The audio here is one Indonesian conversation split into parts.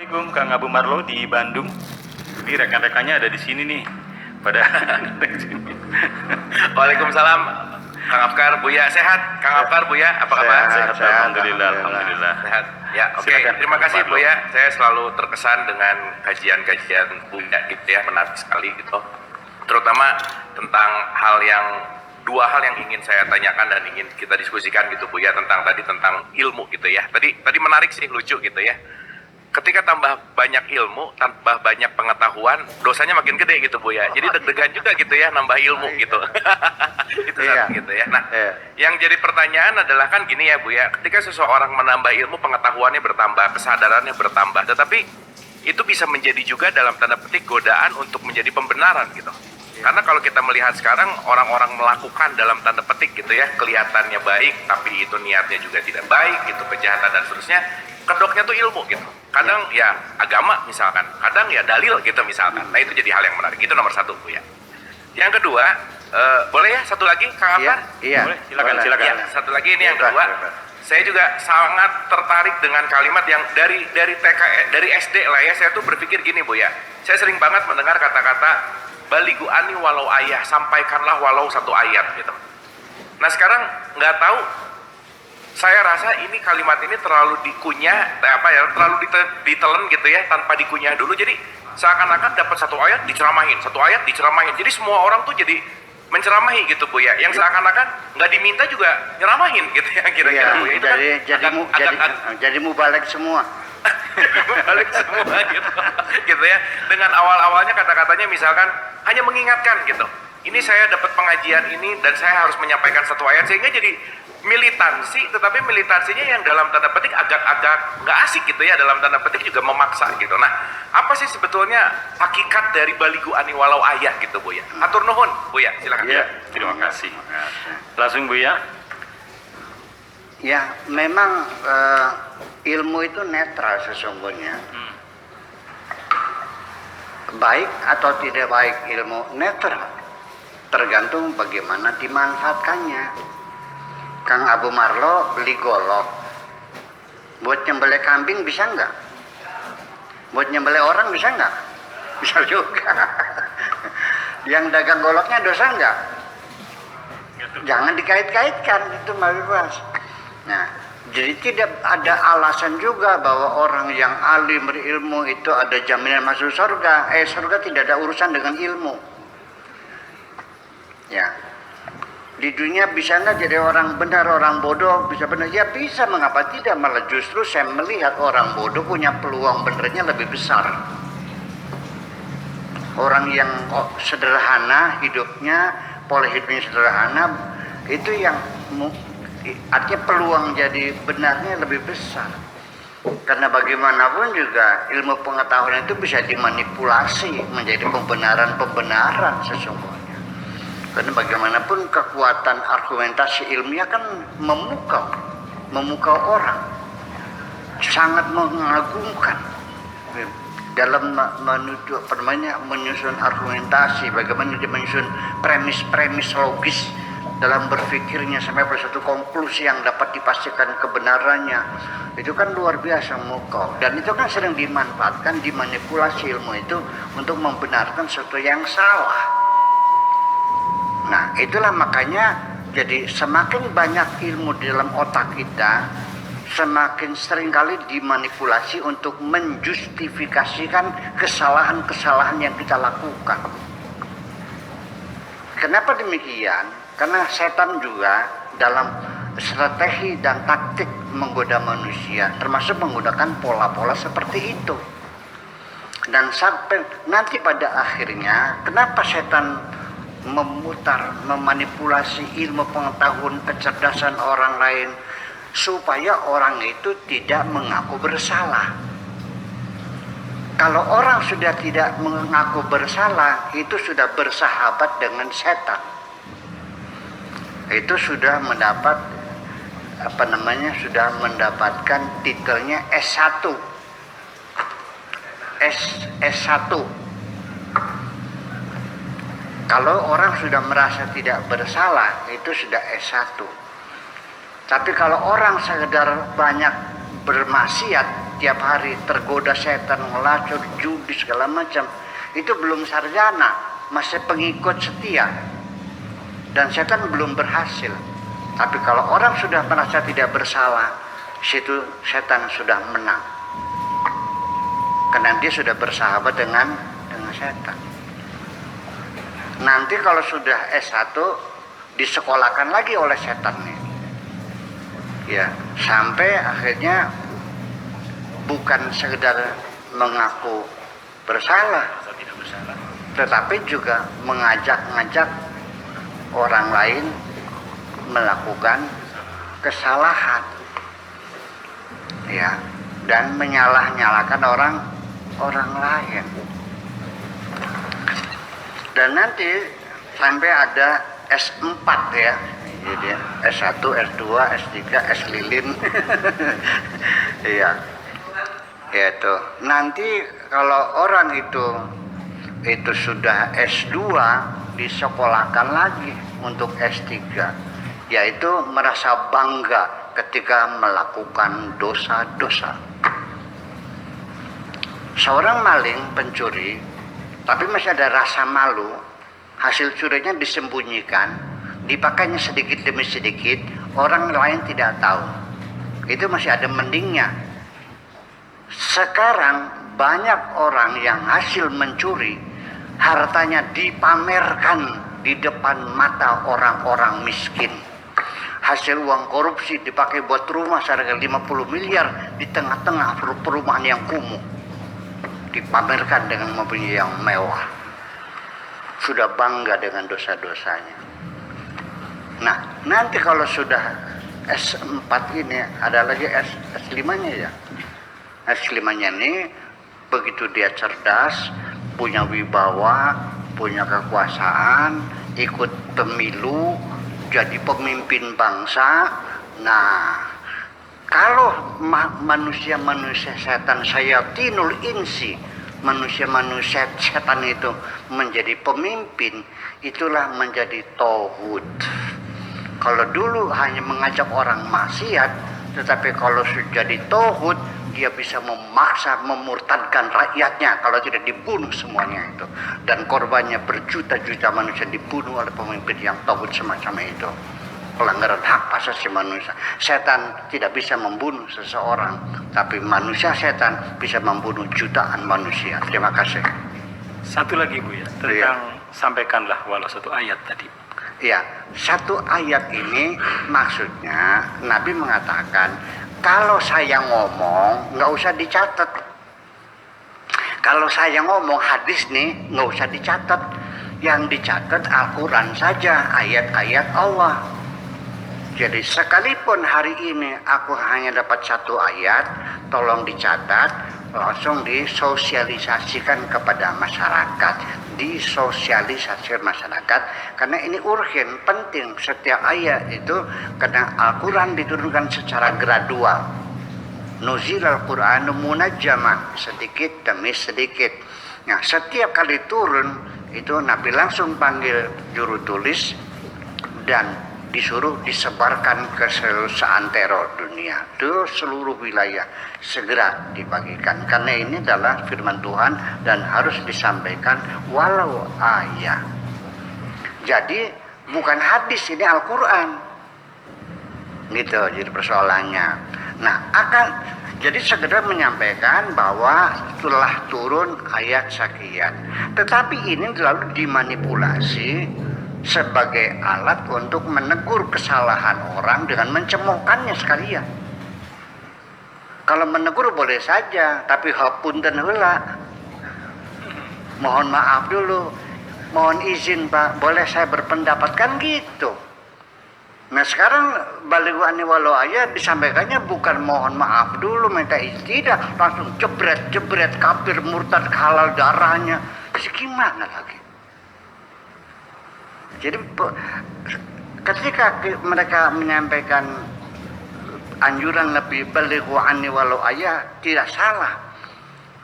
Assalamualaikum, Kang Abu Marlo di Bandung. Ini rekan-rekannya ada di sini nih. Pada di sini. Waalaikumsalam, Kang Afkar, Buya. Sehat, Kang Afkar, Buya, apa kabar? Sehat, alhamdulillah, alhamdulillah. Sehat. Ya, oke. Silakan, Terima kasih, Marlo. Buya. Saya selalu terkesan dengan kajian-kajian Buya gitu ya, menarik sekali gitu. Terutama tentang dua hal yang ingin saya tanyakan dan ingin kita diskusikan gitu, Buya, tentang ilmu gitu ya. Tadi menarik sih, lucu gitu ya. Ketika tambah banyak ilmu, tambah banyak pengetahuan, dosanya makin gede gitu, Bu ya. Jadi deg-degan juga gitu ya, nambah ilmu gitu. Itu satu gitu ya. Nah, yang jadi pertanyaan adalah kan gini ya, Bu ya. Ketika seseorang menambah ilmu, pengetahuannya bertambah, kesadarannya bertambah. Tetapi itu bisa menjadi juga dalam tanda petik godaan untuk menjadi pembenaran gitu. Karena kalau kita melihat sekarang orang-orang melakukan dalam tanda petik gitu ya, kelihatannya baik, tapi itu niatnya juga tidak baik gitu, kejahatan dan seterusnya. Kedoknya tuh ilmu gitu. Kadang ya agama misalkan, kadang ya dalil gitu misalkan. Nah itu jadi hal yang menarik. Itu nomor satu, Bu ya. Yang kedua, boleh ya satu lagi, Kang Afkar? Iya, boleh, silakan. Ya, satu lagi ini yang kedua. Saya juga sangat tertarik dengan kalimat yang dari TK, dari SD lah ya. Saya tuh berpikir gini, Bu ya. Saya sering banget mendengar kata-kata baligu ani walau ayah, sampaikanlah walau satu ayat gitu. Nah sekarang nggak tahu, saya rasa ini kalimat ini terlalu dikunyah, terlalu ditelen gitu ya, tanpa dikunyah dulu. Jadi seakan-akan dapat satu ayat diceramahin, jadi semua orang tuh jadi menceramahi gitu, Bu ya. Yang seakan-akan nggak diminta juga nyeramahin gitu ya, kira-kira, Bu ya. Itu jadi mubalek semua. balik semua gitu ya. Dengan awal-awalnya kata-katanya misalkan hanya mengingatkan gitu. Ini saya dapat pengajian ini dan saya harus menyampaikan satu ayat, sehingga jadi militansi, tetapi militansinya yang dalam tanda petik agak nggak asik gitu ya, dalam tanda petik juga memaksa gitu. Nah, apa sih sebetulnya hakikat dari baligu ani walau ayah gitu, Bu ya? Atur nuhun, Bu ya, silakan. Ya, terima kasih. Langsung, Bu ya. Ya, memang ilmu itu netral sesungguhnya. Baik atau tidak baik ilmu netral, tergantung bagaimana dimanfaatkannya. Kang Abu Marlo beli golok, buat nyembelih kambing bisa nggak? Buat nyembelih orang bisa nggak? Bisa juga. Yang dagang goloknya dosa nggak? Jangan dikait-kaitkan, itu bebas. Nah, jadi tidak ada alasan juga bahwa orang yang alim berilmu itu ada jaminan masuk surga. Surga tidak ada urusan dengan ilmu. Ya. Di dunia bisa nggak jadi orang benar, orang bodoh bisa benar? Ya bisa, mengapa tidak? Malah justru saya melihat orang bodoh punya peluang benernya lebih besar. Orang yang sederhana hidupnya, pola hidupnya sederhana, itu yang artinya peluang jadi benarnya lebih besar. Karena bagaimanapun juga ilmu pengetahuan itu bisa dimanipulasi menjadi pembenaran sesungguhnya. Karena bagaimanapun kekuatan argumentasi ilmiah kan memukau orang, sangat mengagumkan dalam menyusun argumentasi, bagaimana dia menyusun premis-premis logis dalam berpikirnya sampai pada satu konklusi yang dapat dipastikan kebenarannya. Itu kan luar biasa memukau, dan itu kan sering dimanfaatkan, dimanipulasi ilmu itu untuk membenarkan sesuatu yang salah. Nah, itulah makanya jadi semakin banyak ilmu di dalam otak kita, semakin seringkali dimanipulasi untuk menjustifikasikan kesalahan-kesalahan yang kita lakukan. Kenapa demikian? Karena setan juga dalam strategi dan taktik menggoda manusia, termasuk menggunakan pola-pola seperti itu. Dan sampai nanti pada akhirnya, kenapa setan memanipulasi ilmu pengetahuan, kecerdasan orang lain supaya orang itu tidak mengaku bersalah. Kalau orang sudah tidak mengaku bersalah, itu sudah bersahabat dengan setan. Itu sudah mendapat sudah mendapatkan titelnya S1. S1. Kalau orang sudah merasa tidak bersalah, itu sudah S1. Tapi kalau orang sekedar banyak bermaksiat, tiap hari tergoda setan, ngelacur, judi segala macam, itu belum sarjana, masih pengikut setia, dan setan belum berhasil. Tapi kalau orang sudah merasa tidak bersalah, situ setan sudah menang, karena dia sudah bersahabat dengan setan. Nanti kalau sudah S1 disekolahkan lagi oleh setan nih, ya, sampai akhirnya bukan sekedar mengaku bersalah, tetapi juga mengajak-ngajak orang lain melakukan kesalahan, ya, dan menyalah-nyalakan orang lain. Dan nanti sampai ada S4 ya, jadi S1, S2, S3, S lilin. Iya. Itu. Nanti kalau orang itu sudah S2, disekolahkan lagi untuk S3, yaitu merasa bangga ketika melakukan dosa-dosa. Seorang maling, pencuri, tapi masih ada rasa malu, hasil curinya disembunyikan, dipakainya sedikit demi sedikit, orang lain tidak tahu, itu masih ada mendingnya. Sekarang banyak orang yang hasil mencuri, hartanya dipamerkan di depan mata orang-orang miskin. Hasil uang korupsi dipakai buat rumah seharga 50 miliar di tengah-tengah perumahan yang kumuh, dipamerkan dengan mobil yang mewah. Sudah bangga dengan dosa-dosanya. Nah, nanti kalau sudah S4 ini, ada lagi S5-nya ya. S5-nya ini begitu dia cerdas, punya wibawa, punya kekuasaan, ikut pemilu, jadi pemimpin bangsa. Nah, kalau manusia-manusia setan, syayatinul insi, manusia-manusia setan itu menjadi pemimpin, itulah menjadi tauhid. Kalau dulu hanya mengajak orang maksiat, tetapi kalau sudah jadi tauhid, dia bisa memaksa, memurtadkan rakyatnya kalau tidak dibunuh semuanya itu. Dan korbannya berjuta-juta manusia dibunuh oleh pemimpin yang tauhid semacam itu. Pelanggaran hak asasi manusia. Setan tidak bisa membunuh seseorang, tapi manusia setan bisa membunuh jutaan manusia. Terima kasih. Satu lagi Bu ya, tentang sampaikanlah walau satu ayat tadi. Ya, satu ayat ini maksudnya Nabi mengatakan, kalau saya ngomong nggak usah dicatat. Kalau saya ngomong hadis nih nggak usah dicatat. Yang dicatat Al-Quran saja, ayat-ayat Allah. Jadi sekalipun hari ini aku hanya dapat satu ayat, tolong dicatat, langsung disosialisasikan kepada masyarakat, disosialisasikan masyarakat, karena ini urgen, penting. Setiap ayat itu, karena Al-Quran diturunkan secara gradual. Nuzil Al-Quran munajjaman, sedikit demi sedikit. Nah, setiap kali turun itu Nabi langsung panggil juru tulis dan disuruh disebarkan ke seluruh seantero dunia, ke seluruh wilayah, segera dibagikan, karena ini adalah firman Tuhan dan harus disampaikan walau ayat. Jadi bukan hadis, ini Al-Quran gitu, jadi persoalannya. Nah, jadi segera menyampaikan bahwa telah turun ayat sekian, tetapi ini lalu dimanipulasi sebagai alat untuk menegur kesalahan orang dengan mencemoohkannya sekalian. Kalau menegur boleh saja, tapi hapunten heula. Mohon maaf dulu, mohon izin Pak, boleh saya berpendapat, kan gitu. Nah sekarang baligu ani walau ayat disampaikannya bukan mohon maaf dulu, minta izin, tidak, langsung jebret kafir murtad, halal darahnya. Terus gimana lagi? Jadi ketika mereka menyampaikan anjuran lebih balighu anni walau ayat, tidak salah,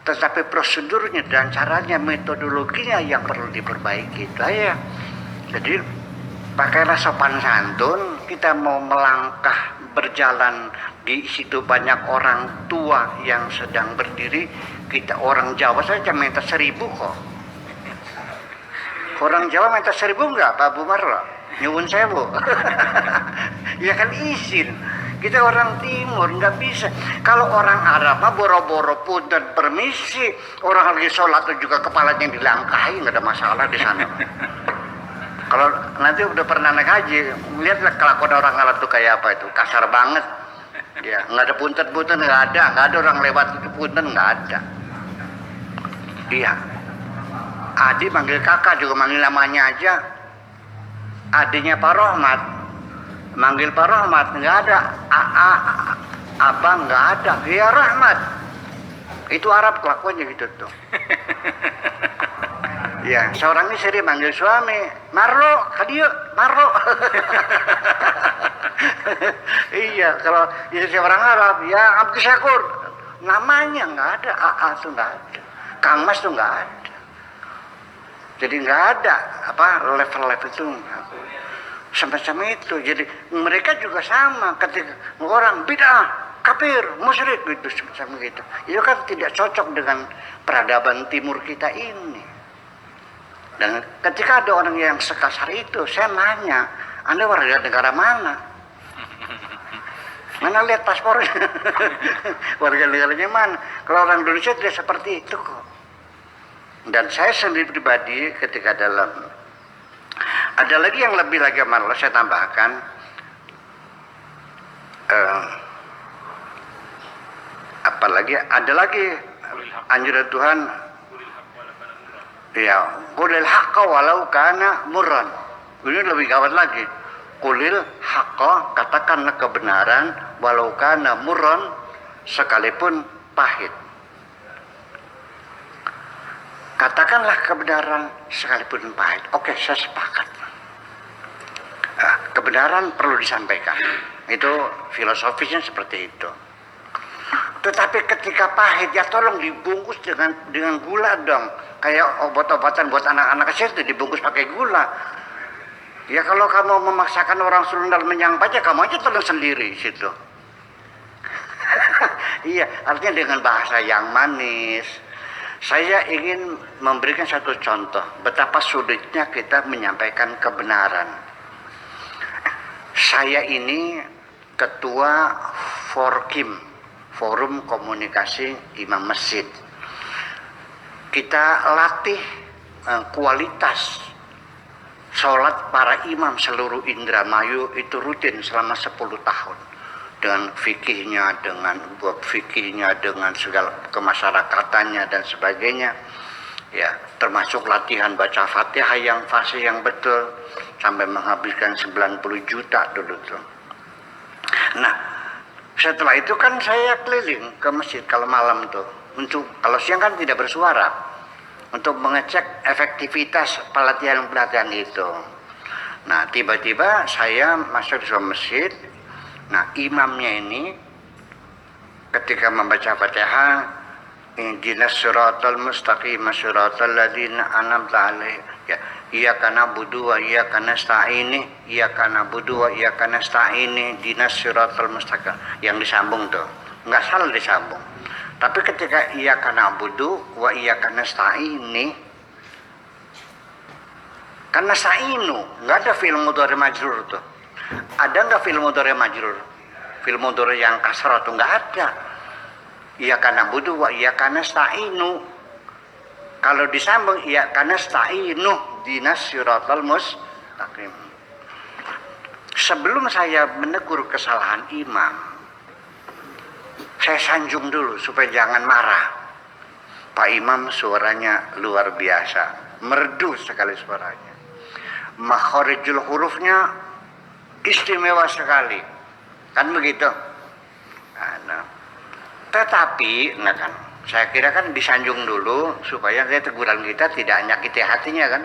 tetapi prosedurnya dan caranya, metodologinya yang perlu diperbaiki itu ya. Jadi pakailah sopan santun, kita mau melangkah berjalan di situ banyak orang tua yang sedang berdiri, kita orang Jawa saja minta 1.000 kok. Orang Jawa minta 1.000 enggak Pak Bumarro? Nyuwun sewu. Ya kan izin. Kita orang timur nggak bisa. Kalau orang Arab mah boro-boro punten permisi, orang lagi sholat juga kepalanya dilangkahi, nggak ada masalah di sana. Kalau nanti udah pernah naik haji, lihatlah kelakuan orang Arab tuh kayak apa itu, kasar banget. Ya, nggak ada punten-punten, nggak ada orang lewat itu punten, nggak ada. Iya. Adi manggil kakak juga manggil namanya aja. Adiknya Pak Rohmat manggil Pak Rahmat, nggak ada. Abang nggak ada. Ya Rahmat. Itu Arab kelakuannya gitu tuh. Ya, seorang istri manggil suami, Marlo, kadieu, Marlo. Iya, kalau istri orang Arab, ya Abdi Syakur. Namanya nggak ada, tuh nggak ada. Kang Mas tuh nggak ada. Jadi nggak ada level-level itu. Semacam itu. Jadi mereka juga sama ketika orang bid'ah, kafir, musyrik gitu semacam gitu. Itu kan tidak cocok dengan peradaban timur kita ini. Dan ketika ada orang yang sekasar itu, saya nanya, Anda warga negara mana? Mana lihat paspornya? Warga negaranya mana? Kalau orang Indonesia tidak seperti itu kok. Dan saya sendiri pribadi ketika ada lagi yang lebih lagi malah saya tambahkan, apalagi ada lagi anjuran Tuhan, ya qulil haqqa walau kana murran. Ini lebih gawat lagi, qulil haqqa, katakanlah kebenaran walau kana murran, sekalipun pahit. Katakanlah kebenaran sekalipun pahit. Oke, saya sepakat. Kebenaran perlu disampaikan. Itu filosofisnya seperti itu. Tetapi ketika pahit, ya tolong dibungkus dengan gula dong. Kayak obat-obatan buat anak-anak kecil itu dibungkus pakai gula. Ya kalau kamu memaksakan orang suruh dalam menyampaikan, kamu aja telan sendiri situ. Iya, artinya dengan bahasa yang manis. Saya ingin memberikan satu contoh betapa sulitnya kita menyampaikan kebenaran. Saya ini ketua Forkim, Forum Komunikasi Imam Masjid. Kita latih kualitas sholat para imam seluruh Indramayu itu rutin selama 10 tahun. Dengan fikihnya, dengan bab fikihnya, dengan segala kemasyarakatannya dan sebagainya. Ya, termasuk latihan baca Fatihah yang fasih yang betul sampai menghabiskan 90 juta dulu tuh. Nah, setelah itu kan saya keliling ke masjid kalau malam tuh. Kalau siang kan tidak bersuara. Untuk mengecek efektivitas pelatihan-pelatihan itu. Nah, tiba-tiba saya masuk ke masjid. Nah, imamnya ini ketika membaca Fatihah, ihdinas siratal mustaqim siratal ladzina an'amta 'alaihim, ya, iyyaka na'budu wa iyyaka nasta'in, iyyaka na'budu wa iyyaka nasta'in, ihdinas siratal mustaqim, yang disambung tuh. Enggak salah disambung. Tapi ketika iyyaka na'budu wa iyyaka nasta'in, karena sa'inu, enggak ada fi'il mudhari majrur tuh. Ada nggak film mudhari majrur? Film mudhari yang kasrah tuh nggak ada. Iyyaka na'budu wa iyyaka nasta'inu. Kalau disambung iyyaka nasta'inu dinas siratal mustaqim. Sebelum saya menegur kesalahan imam, saya sanjung dulu supaya jangan marah. Pak Imam suaranya luar biasa, merdu sekali suaranya. Makharijul hurufnya istimewa sekali, kan begitu. Nah, tetapi, kan, saya kira kan disanjung dulu supaya teguran kita tidak nyakiti hatinya kan,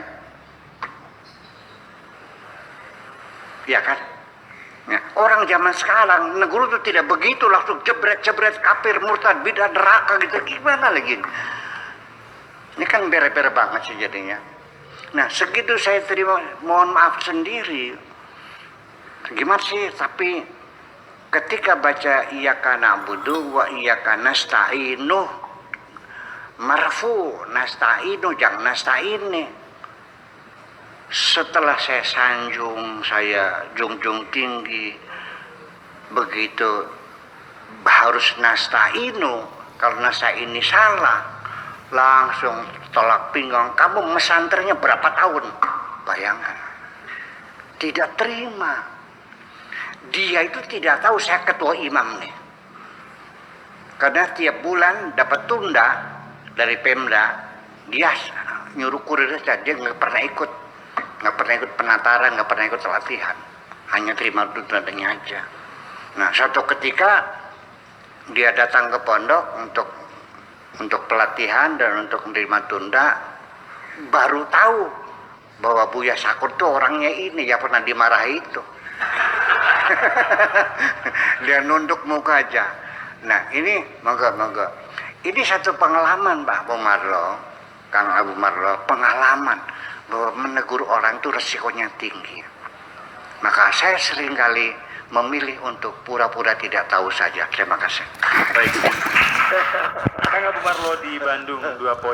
ya kan. Nah, orang zaman sekarang negur itu tidak begitu, langsung jebret-jebret kafir, murtad, bidah, neraka gitu. Gimana lagi? Ini kan bere-bere banget sih jadinya. Nah, segitu saya terima mohon maaf sendiri. Gimana sih, tapi ketika baca iyyaka na'budu wa iyyaka nasta'inu, marfu, nasta'inu, jangan nasta'ini. Setelah saya sanjung, saya junjung tinggi, begitu harus nasta'inu, kalau nasta'ini salah, langsung tolak pinggang. Kamu mesanternya berapa tahun? Bayangan. Tidak terima. Dia itu tidak tahu saya ketua imam nih. Karena tiap bulan dapat tunda dari Pemda, dia nyuruh kurir saja, dia nggak pernah ikut penataran, nggak pernah ikut latihan, hanya terima tundanya aja. Nah, suatu ketika dia datang ke pondok untuk pelatihan dan untuk menerima tunda, baru tahu bahwa Buya Sakur tuh orangnya ini yang pernah dimarahi itu. Dia nunduk muka aja. Nah, ini moga. Ini satu pengalaman Pak Abu Marlo, Kang Abu Marlo, pengalaman bahwa menegur orang itu resikonya tinggi. Maka saya seringkali memilih untuk pura-pura tidak tahu saja. Terima kasih. Baik. Kang Abu Marlo di Bandung 2 poin.